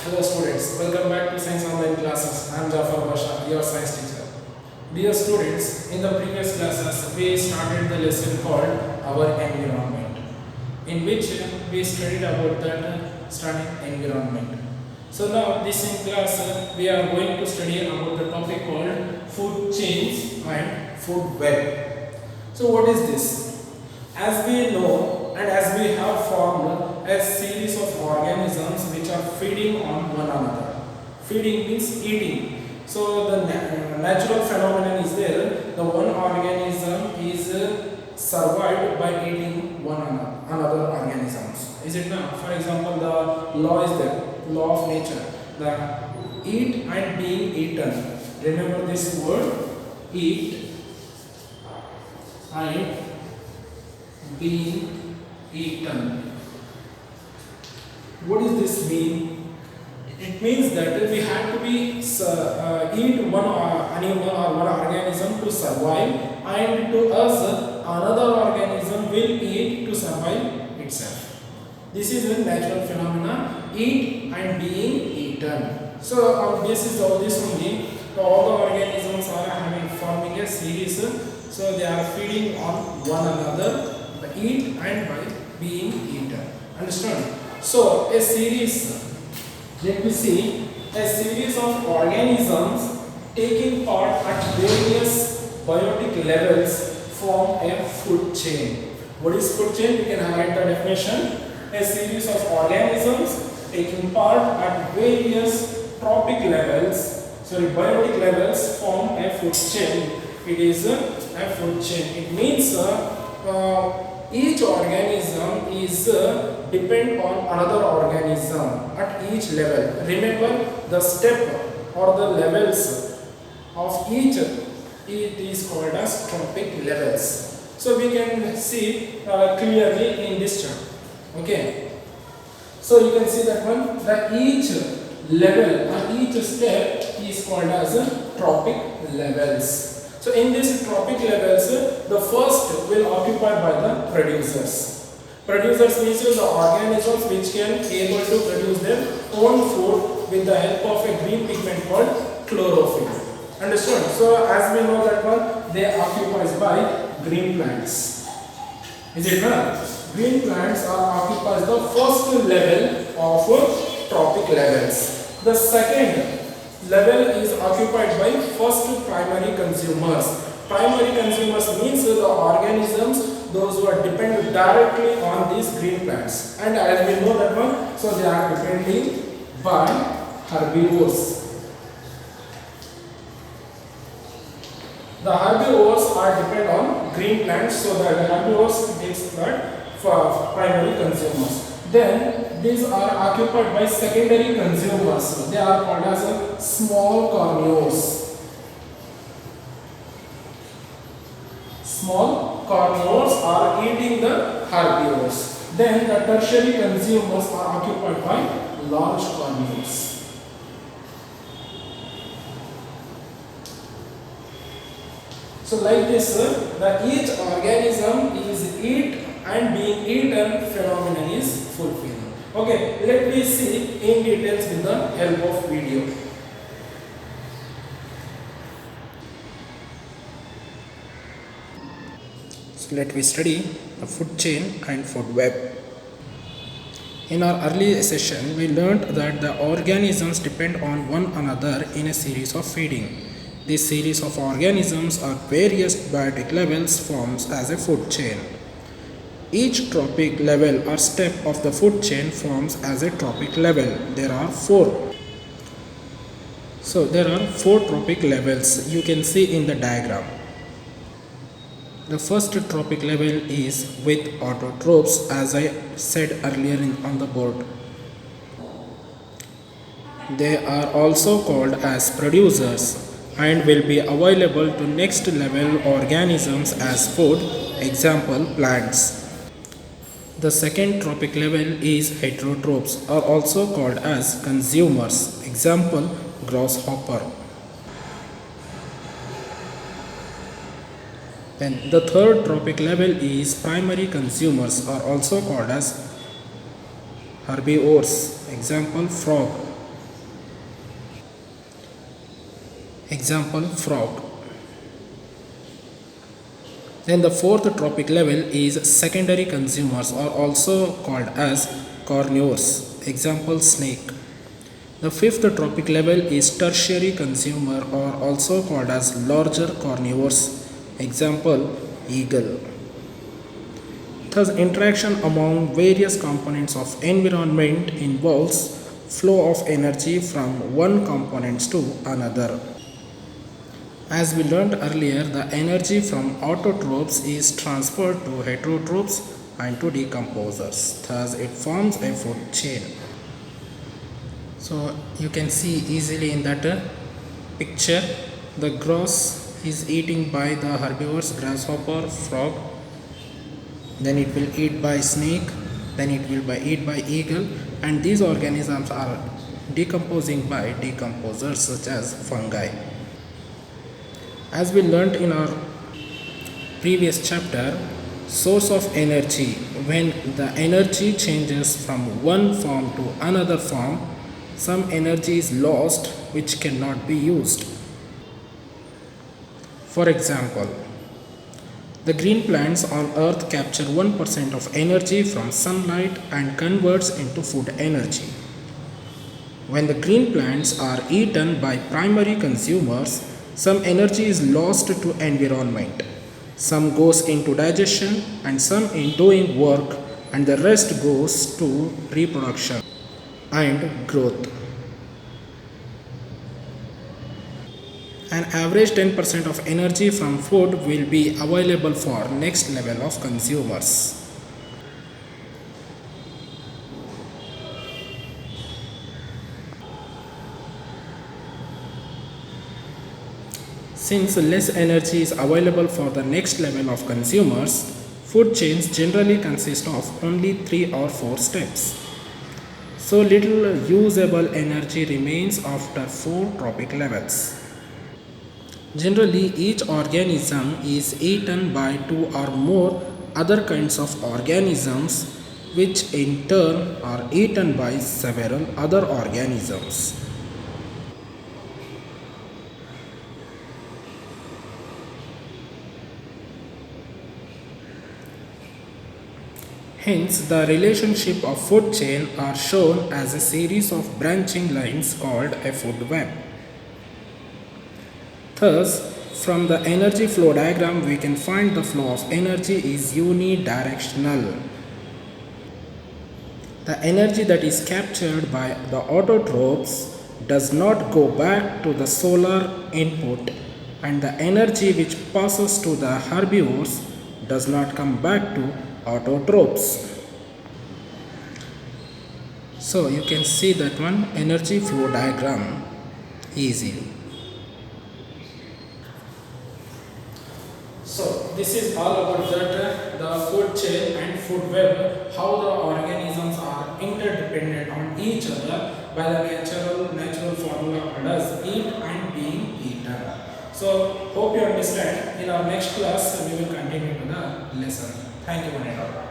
Hello students, welcome back to Science Online classes. I am Jafar Basha, your science teacher. Dear students, in the previous classes we started the lesson called Our Environment, in which we studied about that starting environment. So now this in class we are going to study about the topic called food chains and food web. So what is this? As we know and as we have formed a series of organisms which are feeding on one another. Feeding means eating. So the natural phenomenon is there. The one organism is survived by eating one another organisms. Is it not? For example, the law is there. Law of nature. The eat and being eaten. Remember this word, eat and being eaten. What does this mean? It means that we have to be eat one animal or one organism to survive, and to us another organism will eat to survive itself. This is a natural phenomena, eat and being eaten. So on basis of this only, all the organisms are forming a series. So they are feeding on one another by eat and by being eaten. Understand? So a series, let me see, a series of organisms taking part at various biotic levels form a food chain. What is food chain? You can highlight the definition. A series of organisms taking part at various trophic levels, biotic levels form a food chain. It is a food chain. It means each organism is depend on another organism at each level. Remember the step or the levels of each, it is called as trophic levels. So we can see clearly in this chart. Okay. So you can see that one, that each level or each step is called as trophic levels. So in these trophic levels, the first will occupied by the producers. Producers means the organisms which can able to produce their own food with the help of a green pigment called chlorophyll. Understood? So as we know that one, they occupied by green plants. Is it not? Green plants are occupies the first level of trophic levels. The second level is occupied by first primary consumers. Primary consumers means the organisms, those who are dependent directly on these green plants. And as we know that one, so they are depending by herbivores. The herbivores are depend on green plants, so that the herbivores takes that for primary consumers. Then these are occupied by secondary consumers. They are called as small carnivores. Small carnivores are eating the herbivores. Then the tertiary consumers are occupied by large carnivores. So like this, each organism is eat and being eaten phenomenon is fulfilled. Okay, let me see in details with the help of video. So let me study the food chain and food web. In our early session, we learnt that the organisms depend on one another in a series of feeding. This series of organisms at various biotic levels forms as a food chain. Each trophic level or step of the food chain forms as a trophic level. There are four. So there are four trophic levels you can see in the diagram. The first trophic level is with autotrophs, as I said earlier on the board. They are also called as producers and will be available to next level organisms as food, example plants. The second trophic level is heterotrophs, are also called as consumers, example grasshopper. Then the third trophic level is primary consumers, are also called as herbivores, example frog. Example, frog. Then the fourth trophic level is secondary consumers, or also called as carnivores. Example, snake. The fifth trophic level is tertiary consumer, or also called as larger carnivores. Example, eagle. Thus, interaction among various components of environment involves flow of energy from one component to another. As we learned earlier, the energy from autotrophs is transferred to heterotrophs and to decomposers. Thus, it forms a food chain. So, you can see easily in that picture, the grass is eaten by the herbivores, grasshopper, frog, then it will eat by snake, then it will be eat by eagle, and these organisms are decomposing by decomposers such as fungi. As we learnt in our previous chapter, source of energy, when the energy changes from one form to another form, some energy is lost which cannot be used. For example, the green plants on earth capture 1% of energy from sunlight and converts into food energy. When the green plants are eaten by primary consumers, some energy is lost to environment. Some goes into digestion and some in doing work, and the rest goes to reproduction and growth. An average 10% of energy from food will be available for next level of consumers. Since less energy is available for the next level of consumers, food chains generally consist of only 3 or 4 steps. So little usable energy remains after 4 trophic levels. Generally, each organism is eaten by 2 or more other kinds of organisms, which in turn are eaten by several other organisms. Hence, the relationship of food chain are shown as a series of branching lines called a food web. Thus, from the energy flow diagram, we can find the flow of energy is unidirectional. The energy that is captured by the autotrophs does not go back to the solar input, and the energy which passes to the herbivores does not come back to autotrophs. So you can see that one energy flow diagram easily. So this is all about that the food chain and food web, how the organisms are interdependent on each other by the natural formula called as eat and being eaten. So hope you understand. In our next class we will continue to the lesson. Thank you, one and all.